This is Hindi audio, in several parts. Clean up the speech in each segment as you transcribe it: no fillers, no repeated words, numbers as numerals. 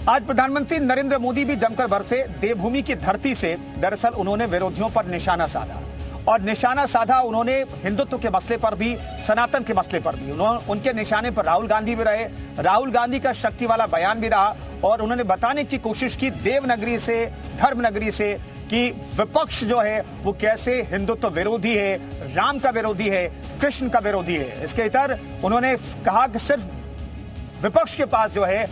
आज प्रधानमंत्री नरेंद्र मोदी भी जमकर बरसे देवभूमि की धरती से। दरअसल उन्होंने विरोधियों पर निशाना साधा और निशाना साधा उन्होंने हिंदुत्व के मसले पर भी, सनातन के मसले पर भी। उनके निशाने पर राहुल गांधी भी रहे। राहुल गांधी का शक्ति वाला बयान भी रहा और उन्होंने बताने की कोशिश की देवनगरी से, धर्मनगरी से, कि विपक्ष जो है वो कैसे हिंदुत्व विरोधी है, राम का विरोधी है, कृष्ण का विरोधी है। इसके इतर उन्होंने कहा कि सिर्फ विपक्ष के पास जो है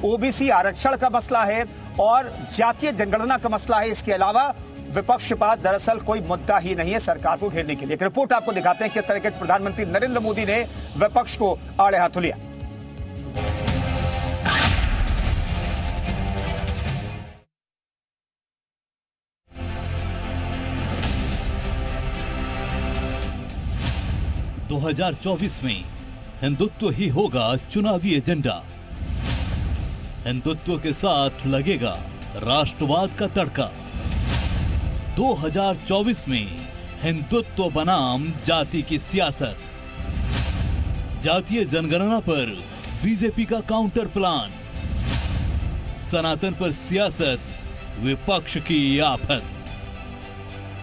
ओबीसी आरक्षण का मसला है और जातीय जनगणना का मसला है। इसके अलावा विपक्ष के पास दरअसल कोई मुद्दा ही नहीं है सरकार को घेरने के लिए। एक रिपोर्ट आपको दिखाते हैं किस तरीके से प्रधानमंत्री नरेंद्र मोदी ने विपक्ष को आड़े हाथों लिया। दो 2024 में हिंदुत्व ही होगा चुनावी एजेंडा। हिंदुत्व के साथ लगेगा राष्ट्रवाद का तड़का। 2024 में हिंदुत्व बनाम जाति की सियासत। जातीय जनगणना पर बीजेपी का काउंटर प्लान। सनातन पर सियासत, विपक्ष की आफत।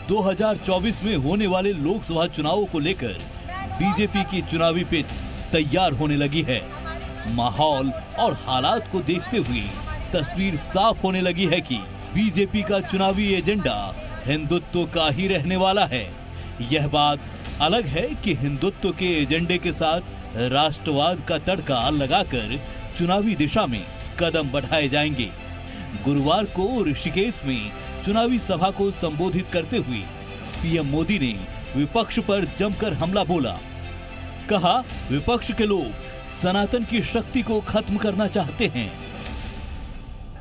2024 में होने वाले लोकसभा चुनावों को लेकर बीजेपी की चुनावी पिच तैयार होने लगी है। माहौल और हालात को देखते हुए तस्वीर साफ होने लगी है कि बीजेपी का चुनावी एजेंडा हिंदुत्व का ही रहने वाला है। यह बात अलग है कि हिंदुत्व के एजेंडे के साथ राष्ट्रवाद का तड़का लगाकर चुनावी दिशा में कदम बढ़ाए जाएंगे। गुरुवार को ऋषिकेश में चुनावी सभा को संबोधित करते हुए पीएम मोदी ने विपक्ष पर जमकर हमला बोला। कहा, विपक्ष के लोग सनातन की शक्ति को खत्म करना चाहते हैं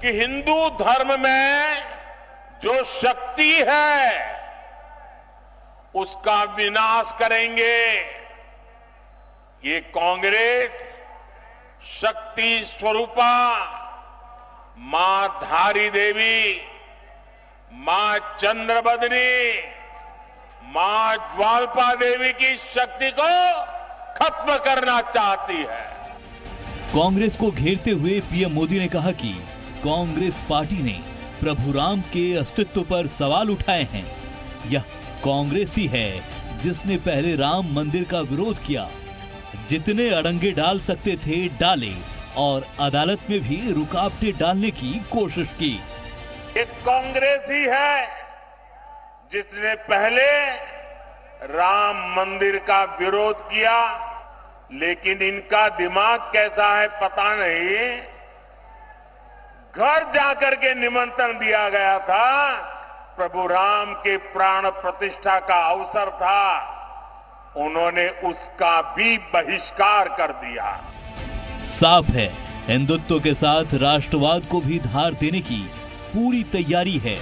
कि हिंदू धर्म में जो शक्ति है उसका विनाश करेंगे। ये कांग्रेस शक्ति स्वरूपा मां धारी देवी, मां चंद्रबदनी, मां ज्वालपा देवी की शक्ति को खत्म करना चाहती है। कांग्रेस को घेरते हुए पीएम मोदी ने कहा कि कांग्रेस पार्टी ने प्रभु राम के अस्तित्व पर सवाल उठाए हैं। यह कांग्रेस ही है जिसने पहले राम मंदिर का विरोध किया, जितने अड़ंगे डाल सकते थे डाले और अदालत में भी रुकावटें डालने की कोशिश की। ये कांग्रेस ही है जिसने पहले राम मंदिर का विरोध किया, लेकिन इनका दिमाग कैसा है पता नहीं। घर जाकर के निमंत्रण दिया गया था, प्रभु राम के प्राण प्रतिष्ठा का अवसर था, उन्होंने उसका भी बहिष्कार कर दिया। साफ है, हिंदुत्व के साथ राष्ट्रवाद को भी धार देने की पूरी तैयारी है।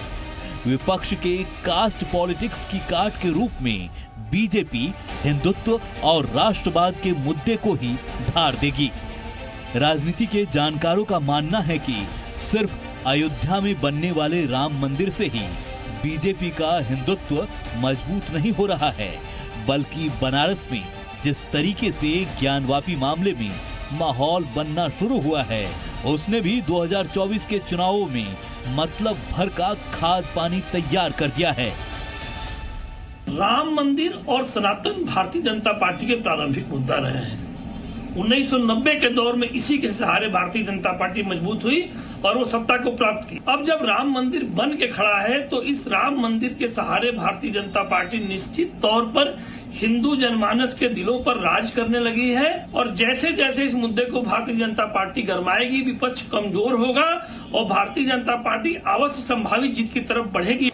विपक्ष के कास्ट पॉलिटिक्स की काट के रूप में बीजेपी हिंदुत्व और राष्ट्रवाद के मुद्दे को ही धार देगी। राजनीति के जानकारों का मानना है कि सिर्फ अयोध्या में बनने वाले राम मंदिर से ही बीजेपी का हिंदुत्व मजबूत नहीं हो रहा है, बल्कि बनारस में जिस तरीके से ज्ञानवापी मामले में माहौल बनना शुरू हुआ है, उसने भी 2024 के चुनावों में मतलब भर का खाद पानी तैयार कर दिया है। राम मंदिर और सनातन भारतीय जनता पार्टी के प्रारंभिक मुद्दा रहे हैं। 1990 के दौर में इसी के सहारे भारतीय जनता पार्टी मजबूत हुई और वो सत्ता को प्राप्त की। अब जब राम मंदिर बन के खड़ा है तो इस राम मंदिर के सहारे भारतीय जनता पार्टी निश्चित तौर पर हिंदू जनमानस के दिलों पर राज करने लगी है। और जैसे जैसे इस मुद्दे को भारतीय जनता पार्टी गरमाएगी, विपक्ष कमजोर होगा और भारतीय जनता पार्टी अवश्य संभावित जीत की तरफ बढ़ेगी।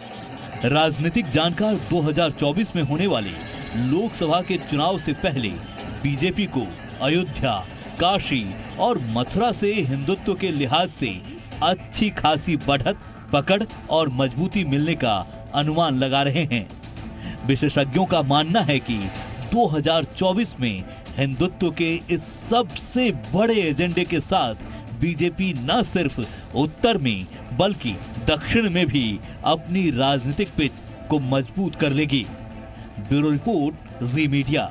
राजनीतिक जानकार 2024 में होने वाले लोकसभा के चुनाव से पहले बीजेपी को अयोध्या, काशी और मथुरा से हिंदुत्व के लिहाज से अच्छी खासी बढ़त, पकड़ और मजबूती मिलने का अनुमान लगा रहे हैं। विशेषज्ञों का मानना है कि 2024 में हिंदुत्व के इस सबसे बड़े एजेंडे के साथ बीजेपी न सिर्फ उत्तर में बल्कि दक्षिण में भी अपनी राजनीतिक पिच को मजबूत कर लेगी। ब्यूरो रिपोर्ट, जी मीडिया।